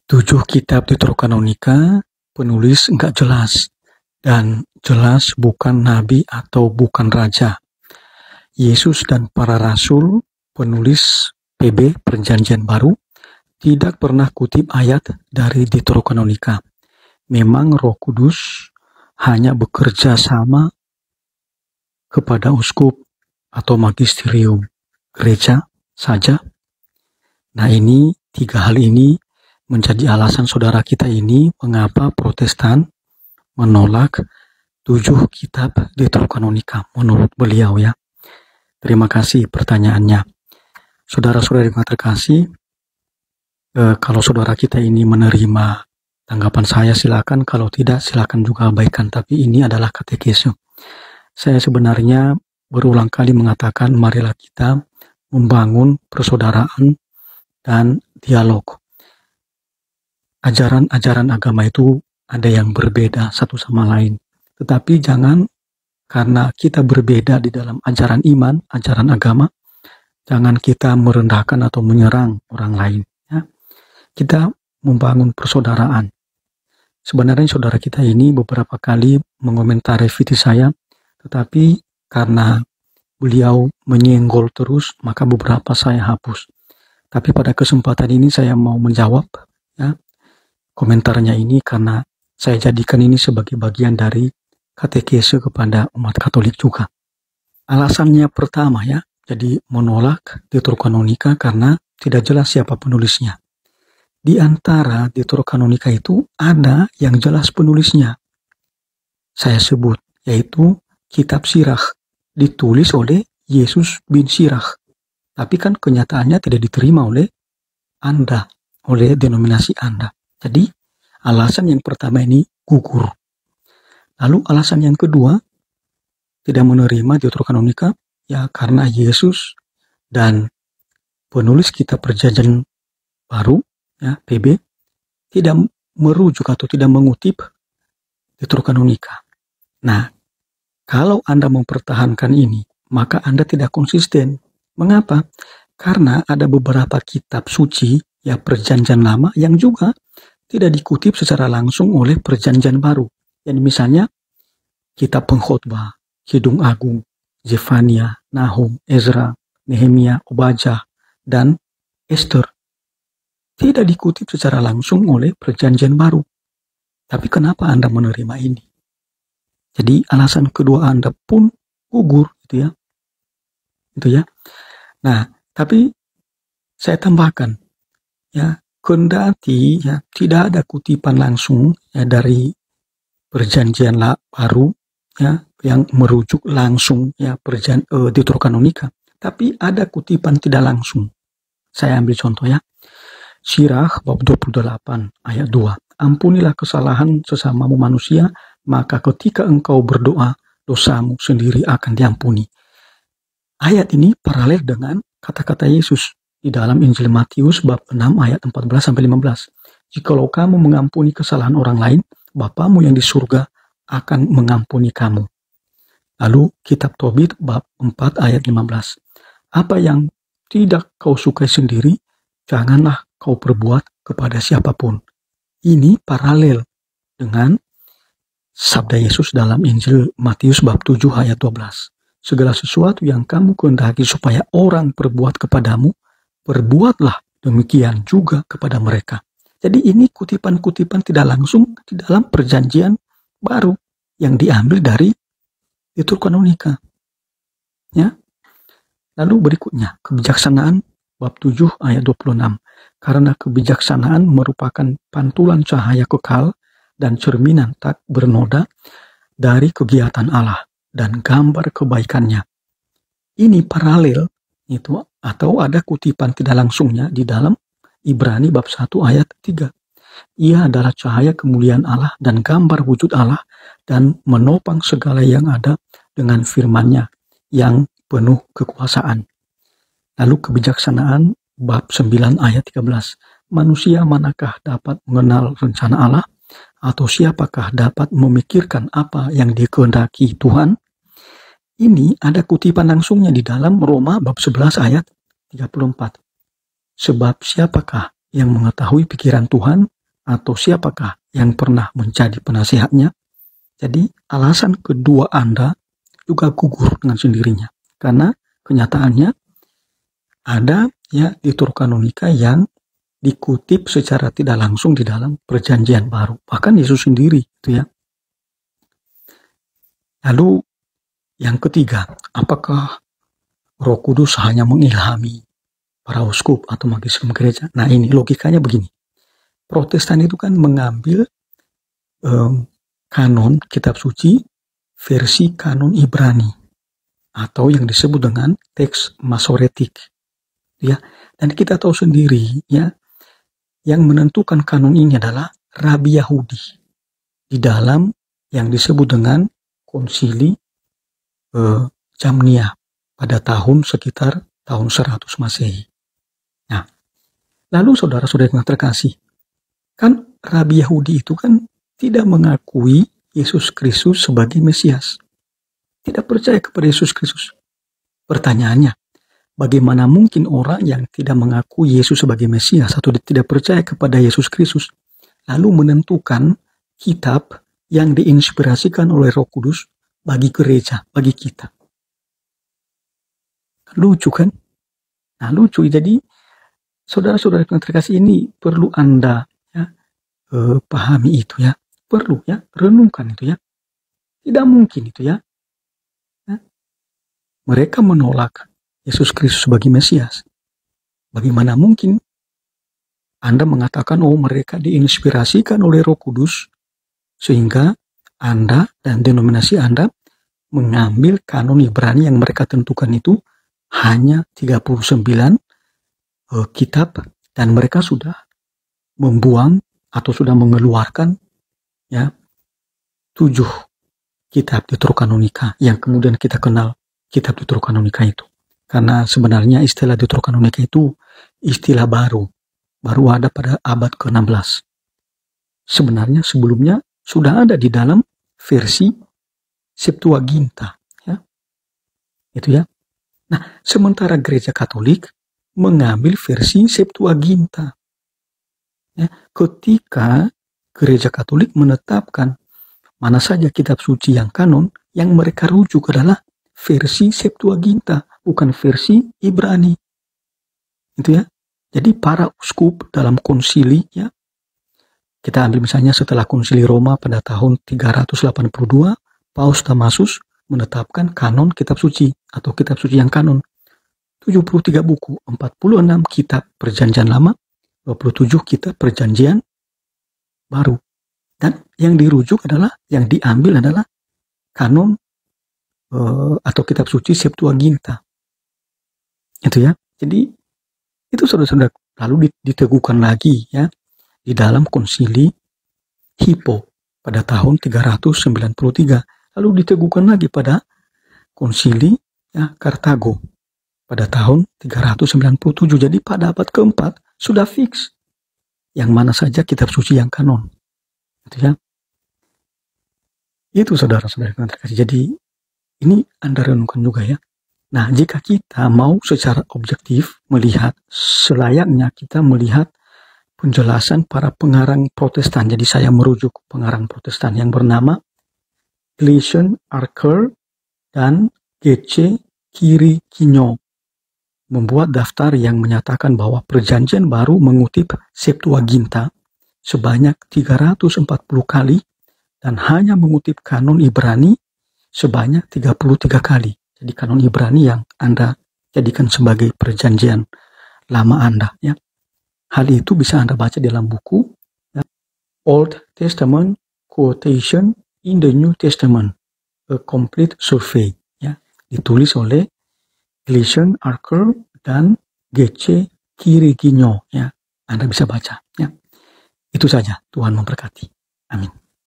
7 kitab Deuterokanonika, penulis nggak jelas, dan jelas bukan nabi atau bukan raja. Yesus dan para rasul, penulis PB Perjanjian Baru, tidak pernah kutip ayat dari Deuterokanonika. Memang Roh Kudus hanya bekerja sama kepada uskup atau magisterium gereja saja. Nah, ini 3 hal ini menjadi alasan saudara kita ini mengapa Protestan menolak 7 kitab Deuterokanonika menurut beliau ya. Terima kasih pertanyaannya. Saudara-saudari yang terkasih, kalau saudara kita ini menerima tanggapan saya silakan, kalau tidak silakan juga abaikan, tapi ini adalah katekese. Saya sebenarnya berulang kali mengatakan marilah kita membangun persaudaraan dan dialog. Ajaran-ajaran agama itu ada yang berbeda satu sama lain. Tetapi jangan karena kita berbeda di dalam ajaran iman, ajaran agama, jangan kita merendahkan atau menyerang orang lain. Ya. Kita membangun persaudaraan. Sebenarnya saudara kita ini beberapa kali mengomentari video saya, tetapi karena beliau menyenggol terus, maka beberapa saya hapus. Tapi pada kesempatan ini saya mau menjawab ya, komentarnya ini karena saya jadikan ini sebagai bagian dari katekese kepada umat Katolik juga. Alasannya pertama ya, jadi menolak Deuterokanonika karena tidak jelas siapa penulisnya. Di antara Deuterokanonika itu ada yang jelas penulisnya. Saya sebut, yaitu Kitab Sirach, ditulis oleh Yesus bin Sirach. Tapi kan kenyataannya tidak diterima oleh Anda, oleh denominasi Anda. Jadi alasan yang pertama ini gugur. Lalu alasan yang kedua tidak menerima Deuterokanonika ya karena Yesus dan penulis kitab Perjanjian Baru ya PB tidak merujuk atau tidak mengutip Deuterokanonika. Nah, kalau Anda mempertahankan ini, maka Anda tidak konsisten. Mengapa? Karena ada beberapa kitab suci ya Perjanjian Lama yang juga tidak dikutip secara langsung oleh Perjanjian Baru. Jadi misalnya kitab Pengkhotbah, Kidung Agung, Zefania, Nahum, Ezra, Nehemia, Obadjah, dan Esther tidak dikutip secara langsung oleh Perjanjian Baru. Tapi kenapa Anda menerima ini? Jadi alasan kedua Anda pun gugur gitu ya. Itu ya. Nah, tapi saya tambahkan ya, kendati ya tidak ada kutipan langsung ya dari Perjanjian Baru ya yang merujuk langsung ya Deuterokanonika, tapi ada kutipan tidak langsung. Saya ambil contoh ya. Sirach bab 28 ayat 2. Ampunilah kesalahan sesamamu manusia, maka ketika engkau berdoa, dosamu sendiri akan diampuni. Ayat ini paralel dengan kata-kata Yesus di dalam Injil Matius bab 6 ayat 14-15. Jikalau kamu mengampuni kesalahan orang lain, Bapamu yang di surga akan mengampuni kamu. Lalu kitab Tobit bab 4 ayat 15. Apa yang tidak kau sukai sendiri, janganlah kau perbuat kepada siapapun. Ini paralel dengan sabda Yesus dalam Injil Matius bab 7 ayat 12. Segala sesuatu yang kamu kehendaki supaya orang perbuat kepadamu, perbuatlah demikian juga kepada mereka. Jadi ini kutipan-kutipan tidak langsung di dalam Perjanjian Baru yang diambil dari Deuterokanonika. Ya. Lalu berikutnya, kebijaksanaan bab 7 ayat 26. Karena kebijaksanaan merupakan pantulan cahaya kekal dan cerminan tak bernoda dari kegiatan Allah dan gambar kebaikannya. Ini paralel itu atau ada kutipan tidak langsungnya di dalam Ibrani bab 1 ayat 3. Ia adalah cahaya kemuliaan Allah dan gambar wujud Allah dan menopang segala yang ada dengan firman-Nya yang penuh kekuasaan. Lalu kebijaksanaan bab 9 ayat 13. Manusia manakah dapat mengenal rencana Allah? Atau siapakah dapat memikirkan apa yang dikehendaki Tuhan? Ini ada kutipan langsungnya di dalam Roma bab 11 ayat 34. Sebab siapakah yang mengetahui pikiran Tuhan atau siapakah yang pernah menjadi penasihatnya? Jadi alasan kedua Anda juga gugur dengan sendirinya. Karena kenyataannya ada ya Deuterokanonika yang dikutip secara tidak langsung di dalam Perjanjian Baru. Bahkan Yesus sendiri itu ya. Lalu yang ketiga, apakah Roh Kudus hanya mengilhami para uskup atau magisterium gereja? Nah ini logikanya begini. Protestan itu kan mengambil kanon kitab suci versi kanon Ibrani atau yang disebut dengan teks Masoretik. Ya, dan kita tahu sendiri ya, yang menentukan kanon ini adalah Rabi Yahudi di dalam yang disebut dengan konsili Jamnia pada tahun sekitar tahun 100 Masehi. Nah, lalu saudara-saudara yang terkasih, kan Rabi Yahudi itu kan tidak mengakui Yesus Kristus sebagai Mesias. Tidak percaya kepada Yesus Kristus. Pertanyaannya, bagaimana mungkin orang yang tidak mengakui Yesus sebagai Mesias atau tidak percaya kepada Yesus Kristus lalu menentukan kitab yang diinspirasikan oleh Roh Kudus bagi gereja, bagi kita? Lucu kan? Nah lucu. Jadi saudara-saudara yang terkasih, ini perlu Anda ya, pahami itu ya. Perlu ya, renungkan itu ya. Tidak mungkin itu ya. Mereka menolak Yesus Kristus sebagai Mesias. Bagaimana mungkin Anda mengatakan, oh mereka diinspirasikan oleh Roh Kudus, sehingga Anda dan denominasi Anda mengambil kanon Ibrani yang mereka tentukan itu hanya 39 kitab, dan mereka sudah membuang atau sudah mengeluarkan ya 7 kitab Deuterokanonika yang kemudian kita kenal kitab Deuterokanonika itu. Karena sebenarnya istilah Deuterokanonika itu istilah baru ada pada abad ke-16. Sebenarnya sebelumnya sudah ada di dalam versi Septuaginta ya. Itu ya. Nah, sementara gereja Katolik mengambil versi Septuaginta. Ya, ketika gereja Katolik menetapkan mana saja kitab suci yang kanon, yang mereka rujuk adalah versi Septuaginta, bukan versi Ibrani. Itu ya. Jadi para uskup dalam konsili ya, kita ambil misalnya setelah konsili Roma pada tahun 382, Paus Damasus menetapkan kanon kitab suci atau kitab suci yang kanon. 73 buku, 46 kitab Perjanjian Lama, 27 kitab Perjanjian Baru. Dan yang dirujuk adalah, yang diambil adalah kanon atau kitab suci Septuaginta. Itu ya. Jadi itu saudara-saudara, lalu diteguhkan lagi ya di dalam konsili Hippo pada tahun 393. Lalu diteguhkan lagi pada konsili ya, Kartago pada tahun 397. Jadi pada abad keempat sudah fix yang mana saja kitab suci yang kanon. Gitu ya. Itu saudara-saudara yang terkasih. Jadi ini Anda renungkan juga ya. Nah, jika kita mau secara objektif melihat, selayaknya kita melihat penjelasan para pengarang Protestan. Jadi saya merujuk pengarang Protestan yang bernama Gleason, Archer, dan G.C. Kirikinyo membuat daftar yang menyatakan bahwa Perjanjian Baru mengutip Septuaginta sebanyak 340 kali dan hanya mengutip kanon Ibrani sebanyak 33 kali. Jadi kanon Ibrani yang Anda jadikan sebagai perjanjian lama Anda ya. Hal itu bisa Anda baca dalam buku ya, Old Testament Quotation in the New Testament, A Complete Survey ya, ditulis oleh Gleason, Archer, dan G.C. Kirikinyo ya. Anda bisa baca ya. Itu saja, Tuhan memberkati. Amin.